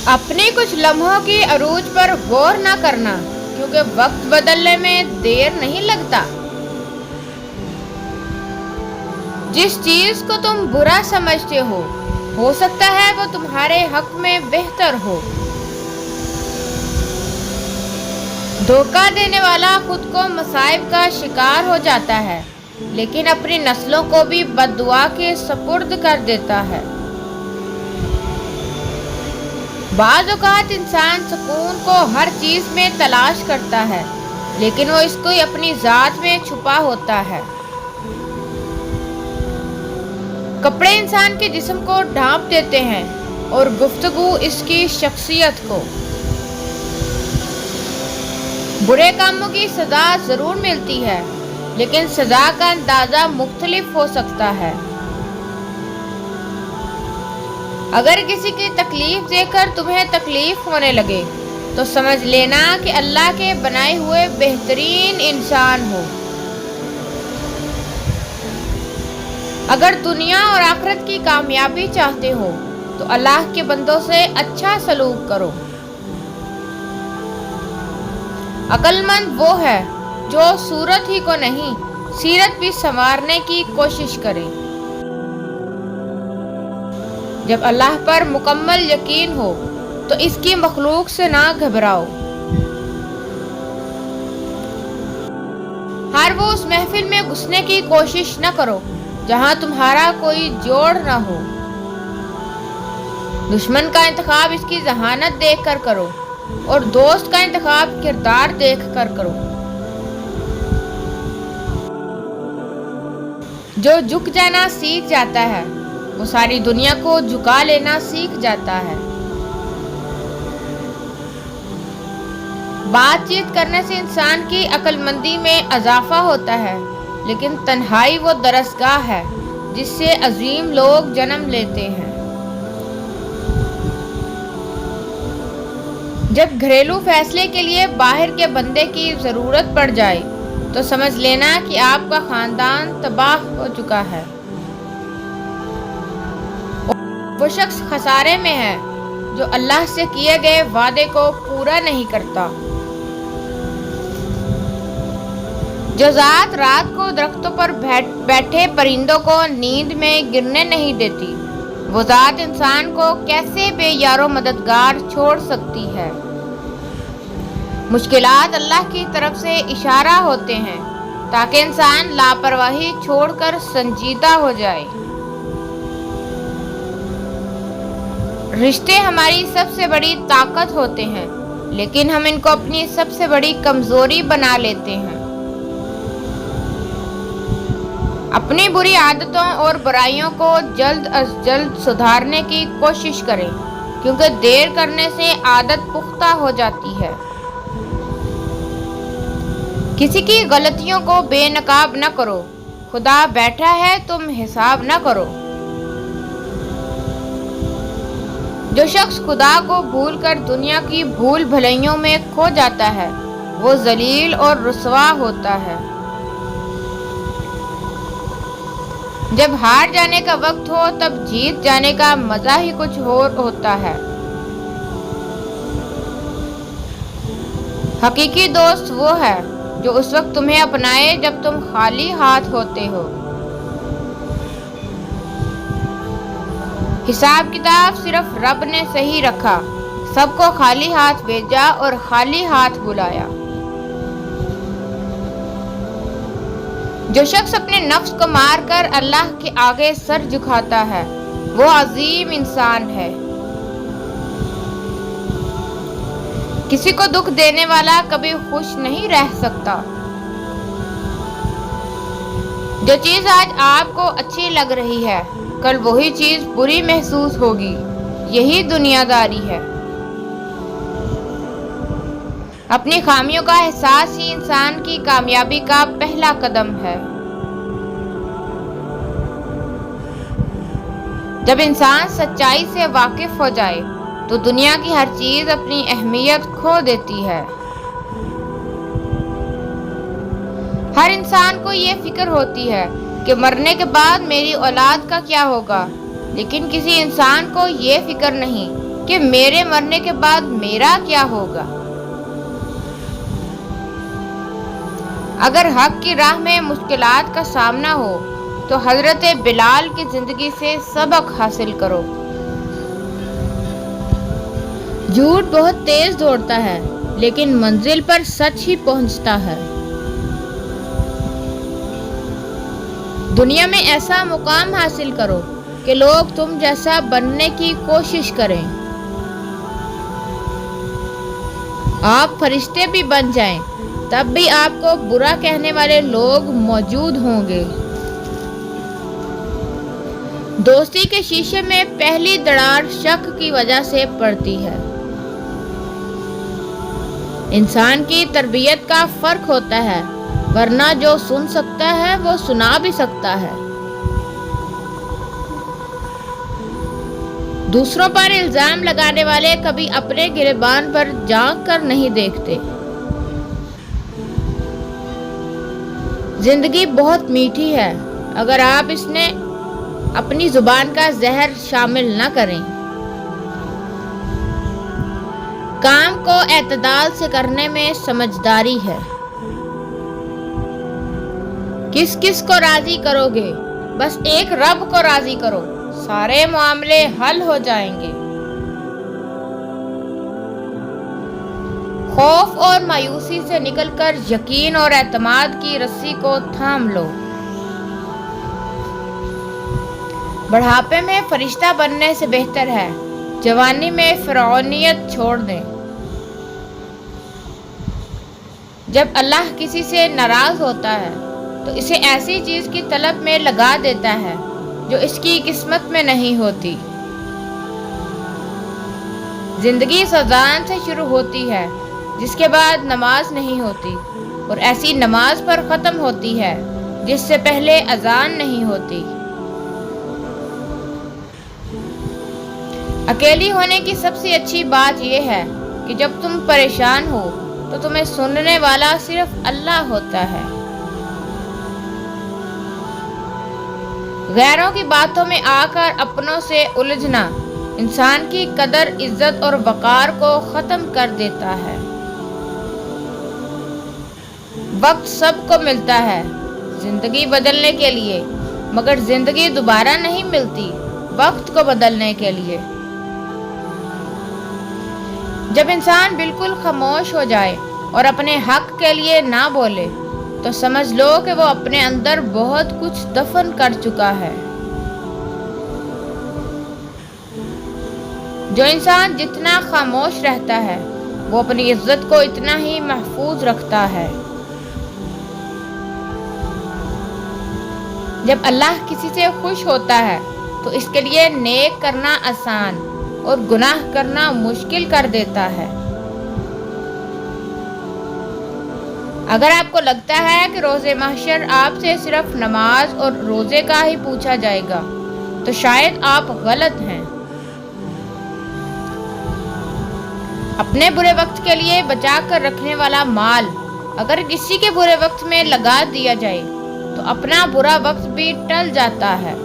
اپنے کچھ لمحوں کی عروج پر غور نہ کرنا، کیونکہ وقت بدلنے میں دیر نہیں لگتا۔ جس چیز کو تم برا سمجھتے ہو سکتا ہے وہ تمہارے حق میں بہتر ہو۔ دھوکہ دینے والا خود کو مصائب کا شکار ہو جاتا ہے، لیکن اپنی نسلوں کو بھی بد دعا کے سپرد کر دیتا ہے۔ بعض اوقات انسان سکون کو ہر چیز میں تلاش کرتا ہے، لیکن وہ اس کو اپنی ذات میں چھپا ہوتا ہے۔ کپڑے انسان کے جسم کو ڈھانپ دیتے ہیں اور گفتگو اس کی شخصیت کو۔ برے کاموں کی سزا ضرور ملتی ہے، لیکن سزا کا اندازہ مختلف ہو سکتا ہے۔ اگر کسی کی تکلیف دیکھ کر تمہیں تکلیف ہونے لگے تو سمجھ لینا کہ اللہ کے بنائے ہوئے بہترین انسان ہو۔ اگر دنیا اور آخرت کی کامیابی چاہتے ہو تو اللہ کے بندوں سے اچھا سلوک کرو۔ عقل مند وہ ہے جو صورت ہی کو نہیں، سیرت بھی سنوارنے کی کوشش کرے۔ جب اللہ پر مکمل یقین ہو تو اس کی مخلوق سے نہ گھبراؤ۔ ہر وہ اس محفل میں گھسنے کی کوشش نہ کرو جہاں تمہارا کوئی جوڑ نہ ہو۔ دشمن کا انتخاب اس کی ذہانت دیکھ کر کرو اور دوست کا انتخاب کردار دیکھ کر کرو۔ جو جھک جانا سیکھ جاتا ہے وہ ساری دنیا کو جھکا لینا سیکھ جاتا ہے۔ بات چیت کرنے سے انسان کی عقل مندی میں اضافہ ہوتا ہے، لیکن تنہائی وہ درسگاہ ہے جس سے عظیم لوگ جنم لیتے ہیں۔ جب گھریلو فیصلے کے لیے باہر کے بندے کی ضرورت پڑ جائے تو سمجھ لینا کہ آپ کا خاندان تباہ ہو چکا ہے۔ وہ شخص خسارے میں ہے جو اللہ سے کیے گئے وعدے کو پورا نہیں کرتا۔ جو ذات رات کو درختوں پر بیٹھے پرندوں کو نیند میں گرنے نہیں دیتی، وہ ذات انسان کو کیسے بے یار و مددگار چھوڑ سکتی ہے۔ مشکلات اللہ کی طرف سے اشارہ ہوتے ہیں تاکہ انسان لاپرواہی چھوڑ کر سنجیدہ ہو جائے۔ رشتے ہماری سب سے بڑی طاقت ہوتے ہیں، لیکن ہم ان کو اپنی سب سے بڑی کمزوری بنا لیتے ہیں۔ اپنی بری عادتوں اور برائیوں کو جلد از جلد سدھارنے کی کوشش کریں، کیونکہ دیر کرنے سے عادت پختہ ہو جاتی ہے۔ کسی کی غلطیوں کو بے نقاب نہ کرو، خدا بیٹھا ہے تم حساب نہ کرو۔ جو شخص خدا کو بھول کر دنیا کی بھول بھلائیوں میں کھو جاتا ہے وہ ذلیل اور رسوا ہوتا ہے۔ جب ہار جانے کا وقت ہو تب جیت جانے کا مزہ ہی کچھ اور ہوتا ہے۔ حقیقی دوست وہ ہے جو اس وقت تمہیں اپنائے جب تم خالی ہاتھ ہوتے ہو۔ حساب کتاب صرف رب نے صحیح رکھا، سب کو خالی ہاتھ بھیجا اور خالی ہاتھ بلایا۔ جو شخص اپنے نفس کو مار کر اللہ کے آگے سر جھکاتا ہے وہ عظیم انسان ہے۔ کسی کو دکھ دینے والا کبھی خوش نہیں رہ سکتا۔ جو چیز آج آپ کو اچھی لگ رہی ہے کل وہی چیز بری محسوس ہوگی، یہی دنیا داری ہے۔ اپنی خامیوں کا احساس ہی انسان کی کامیابی کا پہلا قدم ہے۔ جب انسان سچائی سے واقف ہو جائے تو دنیا کی ہر چیز اپنی اہمیت کھو دیتی ہے۔ ہر انسان کو یہ فکر ہوتی ہے کہ مرنے کے بعد میری اولاد کا کیا ہوگا، لیکن کسی انسان کو یہ فکر نہیں کہ میرے مرنے کے بعد میرا کیا ہوگا۔ اگر حق کی راہ میں مشکلات کا سامنا ہو تو حضرت بلال کی زندگی سے سبق حاصل کرو۔ جھوٹ بہت تیز دوڑتا ہے لیکن منزل پر سچ ہی پہنچتا ہے۔ دنیا میں ایسا مقام حاصل کرو کہ لوگ تم جیسا بننے کی کوشش کریں۔ آپ فرشتے بھی بن جائیں تب بھی آپ کو برا کہنے والے لوگ موجود ہوں گے۔ دوستی کے شیشے میں پہلی دراڑ شک کی وجہ سے پڑتی ہے۔ انسان کی تربیت کا فرق ہوتا ہے، ورنہ جو سن سکتا ہے وہ سنا بھی سکتا ہے۔ دوسروں پر الزام لگانے والے کبھی اپنے گریبان پر جھانک کر نہیں دیکھتے۔ زندگی بہت میٹھی ہے اگر آپ اس میں اپنی زبان کا زہر شامل نہ کریں۔ کام کو اعتدال سے کرنے میں سمجھداری ہے۔ کس کس کو راضی کرو گے؟ بس ایک رب کو راضی کرو، سارے معاملے حل ہو جائیں گے۔ خوف اور مایوسی سے نکل کر یقین اور اعتماد کی رسی کو تھام لو۔ بڑھاپے میں فرشتہ بننے سے بہتر ہے جوانی میں فرعونیت چھوڑ دیں۔ جب اللہ کسی سے ناراض ہوتا ہے تو اسے ایسی چیز کی طلب میں لگا دیتا ہے جو اس کی قسمت میں نہیں ہوتی۔ زندگی اذان سے شروع ہوتی ہے جس کے بعد نماز نہیں ہوتی، اور ایسی نماز پر ختم ہوتی ہے جس سے پہلے اذان نہیں ہوتی۔ اکیلی ہونے کی سب سے اچھی بات یہ ہے کہ جب تم پریشان ہو تو تمہیں سننے والا صرف اللہ ہوتا ہے۔ غیروں کی باتوں میں آ کر اپنوں سے الجھنا انسان کی قدر، عزت اور وقار کو ختم کر دیتا ہے۔ وقت سب کو ملتا ہے زندگی بدلنے کے لیے، مگر زندگی دوبارہ نہیں ملتی وقت کو بدلنے کے لیے۔ جب انسان بالکل خاموش ہو جائے اور اپنے حق کے لیے نہ بولے تو سمجھ لو کہ وہ اپنے اندر بہت کچھ دفن کر چکا ہے۔ جو انسان جتنا خاموش رہتا ہے وہ اپنی عزت کو اتنا ہی محفوظ رکھتا ہے۔ جب اللہ کسی سے خوش ہوتا ہے تو اس کے لیے نیک کرنا آسان اور گناہ کرنا مشکل کر دیتا ہے۔ اگر آپ کو لگتا ہے کہ روز محشر آپ سے صرف نماز اور روزے کا ہی پوچھا جائے گا تو شاید آپ غلط ہیں۔ اپنے برے وقت کے لیے بچا کر رکھنے والا مال اگر کسی کے برے وقت میں لگا دیا جائے تو اپنا برا وقت بھی ٹل جاتا ہے۔